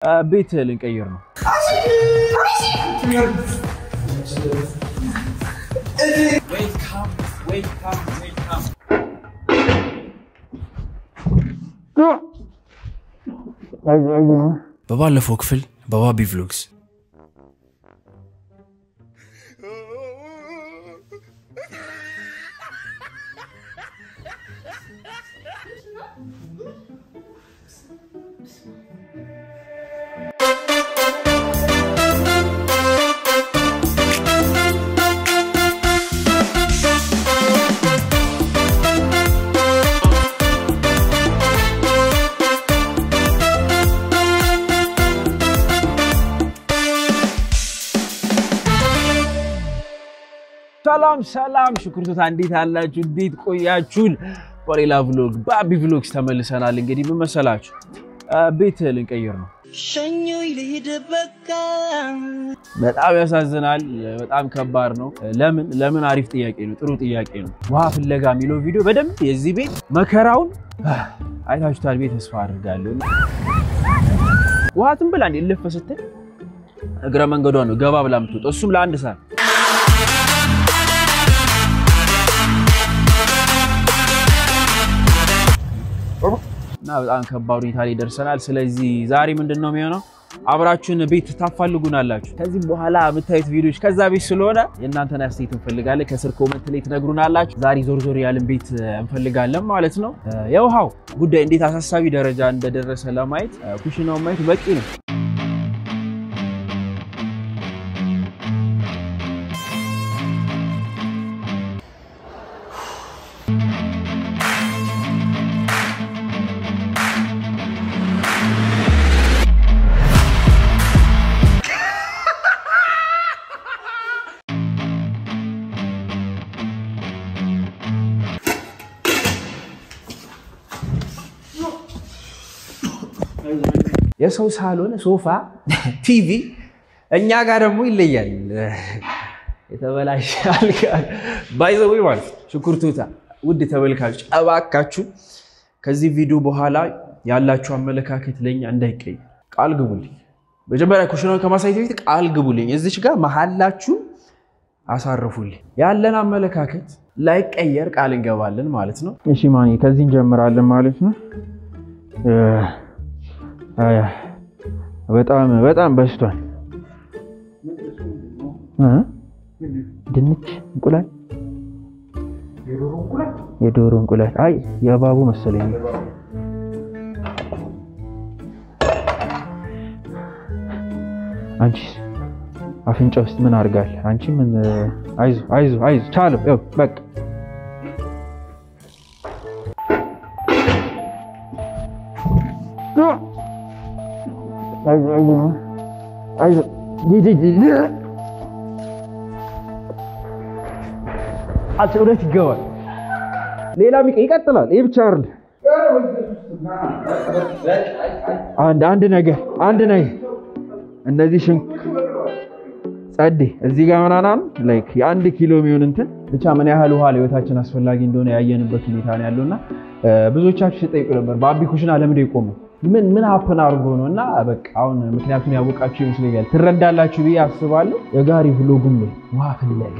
ቤት ልንቀይር ነው በባለፈው ክፍል በባቢ ቭሎግስ ሰላም ሽኩርቱታ እንዴት አላችሁ እንዴት ቆያችሁን በሌላ ቭሎግ ባቢ ቭሎግስ ተመልሰናል እንግዲህ ምን መሰላችሁ ቤት ልንቀይር ነው ሸኞይ ልሂድበቃ በጣም ያሳዝናል በጣም ከባድ ነው ለምን አሪፍ ጥያቄ ነው ጥሩ ጥያቄ ነው ውሃ ፍለጋ ሚለው ቪዲዮ በደንብ የዚህ ቤት መከራውን አይታችሁታል ቤት ተስፋ አድርጋለሁ ውሃ ትንበላ እንዴ ለፈሰተ እግረ መንገዷ ነው ገባ ብላ ምትወጣው እሱም ለአንድ ሰዓት ና በጣም ከባድ ሁኔታ ላይ ደርሰናል ስለዚህ ዛሬ ምንድነው የሚሆነው አብራችሁን ቤት ታፋልጉናላችሁ ከዚህ በኋላ የምታዩት ቪዲዮዎች ከዛ ቤት ስለሆነ የእናንተን አስተያየት እንፈልጋለን ከስር ኮሜንት ላይ ትነግሩናላችሁ ዛሬ ዞር ያለን ቤት እንፈልጋለን ማለት ነው የውሃው ጉዳይ እንዴት አሳሳቢ ደረጃ እንደደረሰ ለማየት ኩሽናው ማየት በቂ ነው የሰው ሳሎን ሶፋ ቲቪ እኛ ጋር ደግሞ ይለያል የተበላሽ አልጋ ባይዘው ማለት ሽኩርቱታ ውድ ተበልካችሁ አባካችሁ ከዚህ ቪዲዮ በኋላ ያላችሁ አመለካከት ለኛ እንዳይቀይ ቃል ግቡልኝ በጀመሪያ ኩሽናውን ከማሳየት በፊት ቃል ግቡልኝ እዚች ጋር መሐላችሁ አሳርፉልኝ ያለን አመለካከት ላይቀየር ቃል እንገባለን ማለት ነው እሺ ማኒ ከዚህ እንጀምራለን ማለት ነው በጣም በስቷል ድንች እንቁላል የዶሮ እንቁላል አይ የባቡ መሰለኝ አንቺ አፍንጫ ውስጥ ምን አርጋል አንቺ ምን አይዞ ቻለው ያው በቃ አይዞ አጥውረት ይገባል ሌላ ይቀጥላል ይብቻ አይደል አንድ ነገር እነዚህ ጸዴ እዚህ ጋር ምናናን ላይክ የ1 ኪሎ ሚሆን እንትን ብቻ ምን ያህል ውሃ ለህይወታችን አስፈላጊ እንደሆነ ያየንበት ሁኔታ ነው ያለውና ብዙዎቻችሁ ሲጠይቁ ነበር ባቢ ኩሽና ለምን ይቆም ምን ሀፕን አርጎ ነውና በቃ አሁን ምክንያቱም ያወቃችሁ ይመስለኛል ትረዳላችሁ ብዬ አስባለሁ የጋሪ ቭሎግም ላይ ውሃ ፍለጋ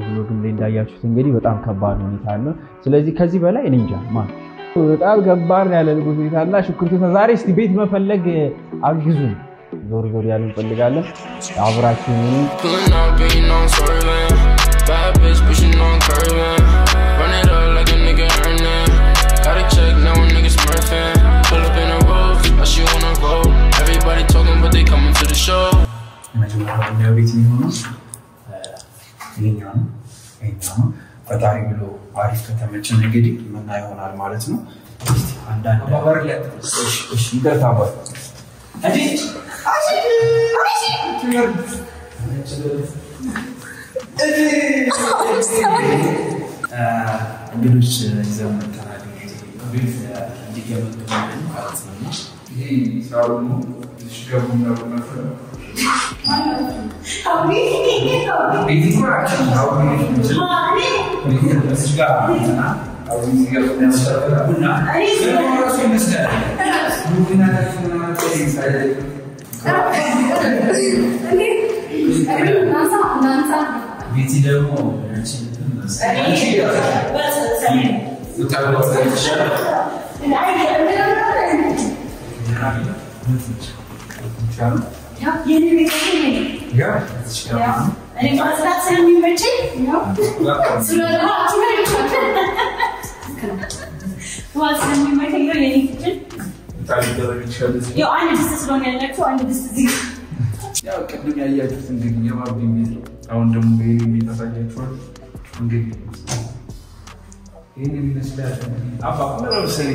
ቭሎግም ላይ እንዳያችሁት እንግዲህ በጣም ከባድ ሁኔታ አለ ስለዚህ ከዚህ በላይ እኔ እንጃ ማን በጣም ከባድ ያለ ሁኔታና ሽኩርቱታ ዛሬ እስቲ ቤት መፈለግ አግዙን ዞር ያለን ፈልጋለን አብራችሁ ፈጣሪ ብሎ አሪፍ ከተመቸን እንግዲህ ምን አይሆናል ማለት ነው አንዳንድ ባበር ላይ እሺ ይደርታባ አዲ እንግዲህ ዘመንተናል ቤት እንዲገመጡ ማለት ነው ይሄ ሳሩሙ ሽገቡ ነው ቤት ይቆራችሁ ቤቲ ደግሞ ያው ቅድም ያያችሁት እንግዲህ የባቢ ቤት ነው። አሁን ደግሞ ይሄን የሚታሳያችኋል እንግዲህ ይሄን ይመስላል። አባ ነው ሰሪ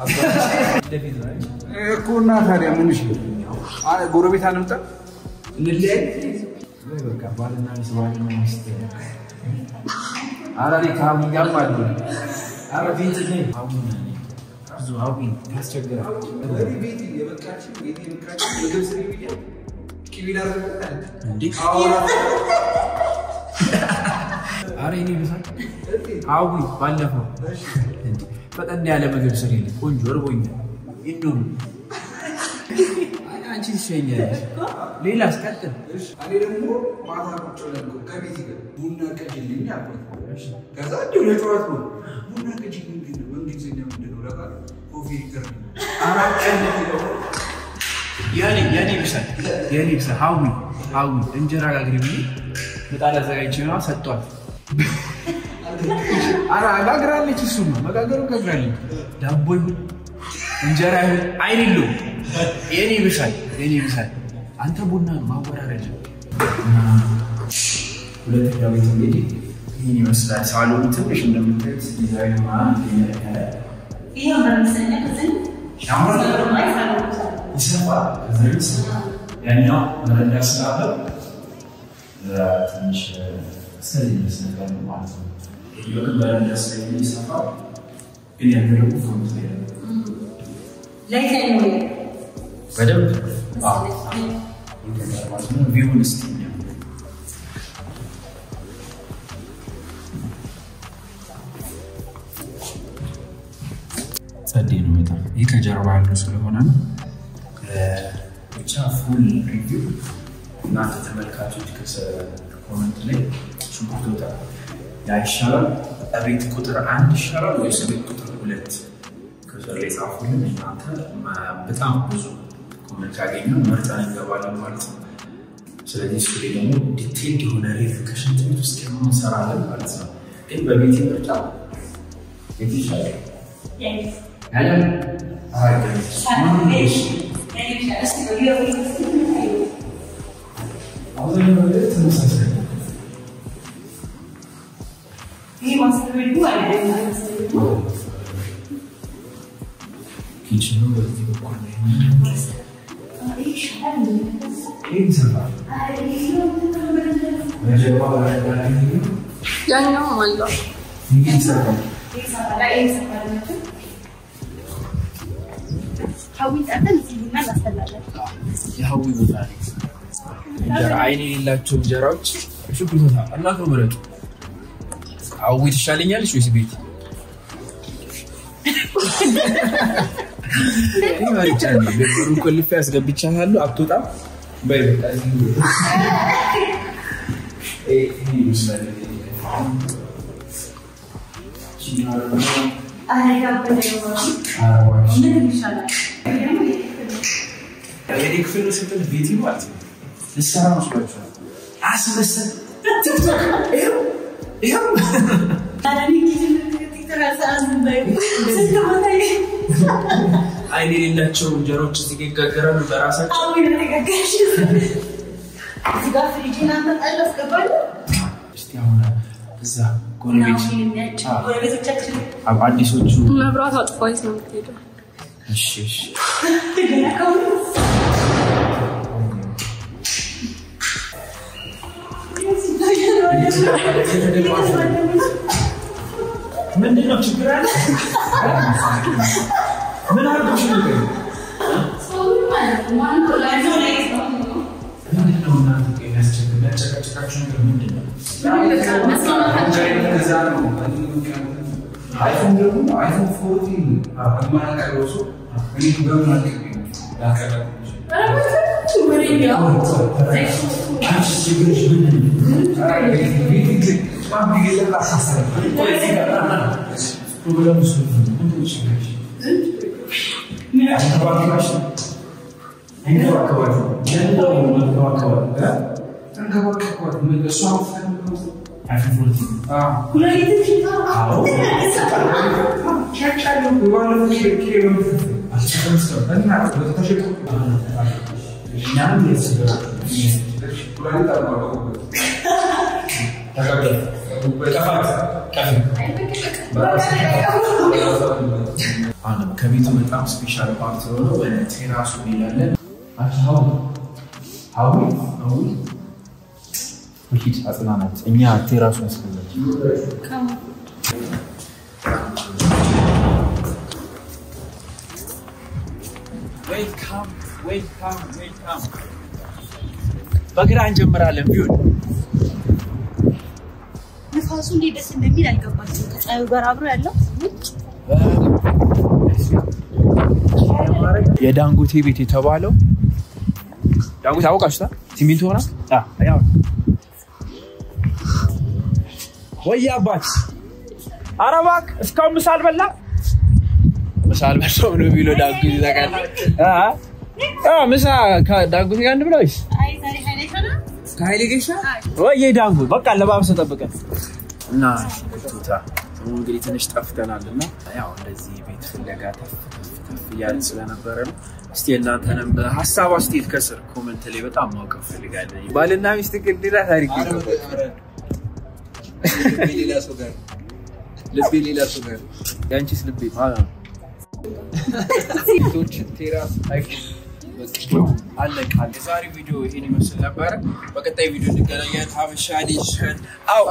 አባ ለቤት ነው እኮ እና ታዲያ ምን እሺ ጎረቤት አንምጣ እንለያይ ወይ በቃ ባልና ሚስት ባልና ሚስት አራሪ ካም ያማሉ አረ ቤት ነኝ አሁን ብዙ አሁን ያስቸግራል ቤት የበቃች ቤት የበቃች ምግብ ስሪ ብዬ ኪቢላር እንዴ አውራ አረ እኔ ብሳል አውይ ባለፈው እንዴ ፈጠን ያለ ምግብ ስሪልኝ ቆንጆ እርቦኛል እንዱም አንቺ ትሸኛለሽ ሌላ አስቀጥል እኔ ደግሞ ማታ ቁጭ ብለን ከቤት ይገር ቡና ቀጅልኝ አልኩት ከዛ እንደው ለጨዋታ ነው ቡና ቀጅልኝ ግን በእንግሊዝኛ ምንድን ነው ለቃል ኮፊ ይገር አራቀን ያኔ ብቻ ሃዊ እንጀራ ጋግሪ ብዬ ምጣድ አዘጋጅቼ ነው ሰጥቷል አራ ጋግራለች እሱ ነው መጋገሩ ጋግራለች ዳቦ ይሁን እንጀራ ይሁን አይልሉ የኔ ብቻ አንተ ቡና ማወራረጃ ሁለተኛ ቤት እንግዲህ ይሄን ይመስላል ሳሎኑ ትንሽ እንደምታዩት ዲዛይኑ ማለት ይሄ በመሰለኝ ከዚህ ሻምራ ይሰፋል ከዚህ ያኛው መረዳ ስላለ ትንሽ ስለዚህ መስነገር ማለት ነው ይሄው መረዳ ስለሚሰፋ ግን ያለው ፎርም ላይ ነው በደንብ ቪውን እስቲ ጸዴ ነው በጣም ይሄ ከጀርባ ያለው ስለሆነ ነው ብቻ ፉል ሪቪው እናንተ ተመልካቾች ኮሜንት ላይ ሹምቶታ ያይሻላል ቤት ቁጥር 1 ይሻላል ወይስ ቤት ቁጥር 2 ከዛ ላይ ጻፉልን እናንተ በጣም ብዙ ኮሜንት ያገኘው መርጠን እንገባለን ማለት ነው ስለዚህ እሱ ላይ ደግሞ ዲቴይልድ የሆነ ሪቪው ከሽንት ቤት ውስጥ እንሰራለን ማለት ነው ግን በቤት ምርጫ የት ይሻላል ያለን kitchen በዚህ በኩል አይኔ የሌላቸው እንጀራዎች ሽጉታ እናት ነው ምረጡ አዊ ትሻለኛለሽ ወይስ ቤት ይማርቻለሁ በብሩ ኮልፍ ያስገብቻለሁ አትወጣም በይ በቃ ይሄ ይመስላል የኔ ክፍል ውስጥ ቤት ማለት ነው ልሰራ መስሏችኋል አስመሰል ቲክቶክ ይሄው ታዲያ አይኔ የሌላቸው እንጀራዎች እዚህ ይጋገራሉ በራሳቸው አዎ ይጋገራሽ እዚህ ጋር ፍሪጅና መጣል አስገባለሁ እስቲ አሁን እዛ ጎረቤቶቻችን አዲሶቹ መብራት አጥፋይስ ነው የምትሄደው እሺ ምንድነው ችግር አለ ምን አርጎሽ ነው ማን ኮላጆ ላይ ነው ምንድነው እናንተ ያስቸግራችሁ ነገር ምንድነው አይፎን ደግሞ አይፎን 14 አማራጭ ነው እኔ በምን አልከኝ ያቀረበ أنا كبيت من أمس سبيشال بارتون وأنا تيراس وبيلاله هاوي وحيد أصلاً إني تيراس مسكين كم welcome بقرا እንጀምራለን ቪው ንፋሱ እንዴት ደስ እንደሚል አልገባችም ከፀሐዩ ጋር አብሮ ያለው የዳንጎቴ ቤት የተባለው ዳንጎቴ አውቃችሁታ ሲሚንቶ ሆና ያው ወያባት አረባክ እስካሁን ምሳል በላ ምሳል በልቶ ነው ቢሎ ዳንጎቴ ታውቃለህ ምሳ ከዳንጎቴ ጋር እንብላውስ አይ ዛሬ ሀይሌሻና ከሀይሌ ገሻ ወይ ዳንጎ በቃ ለባብሰ ጠብቀን እና ቱታ እንግዲህ ትንሽ ጠፍተናልና ያው እንደዚህ ቤት ፍለጋ ተፍ ያለ ስለነበረ ነው እስቲ እናንተንም ሐሳብ አስተያየት ከስር ኮሜንት ላይ በጣም ማወቅ ፈልጋለሁ ባልና ሚስት ግዴታ ታሪክ ነው ልቤ ሌላ ሰው ጋር ያንቺስ ልቤ ማለት ነው ቶች ቴራስ አይፎን አለቃ የዛሬ ቪዲዮ ይሄን ይመስል ነበር በቀጣይ ቪዲዮ እንገናኛለን ሀበሻ ዲሽ አው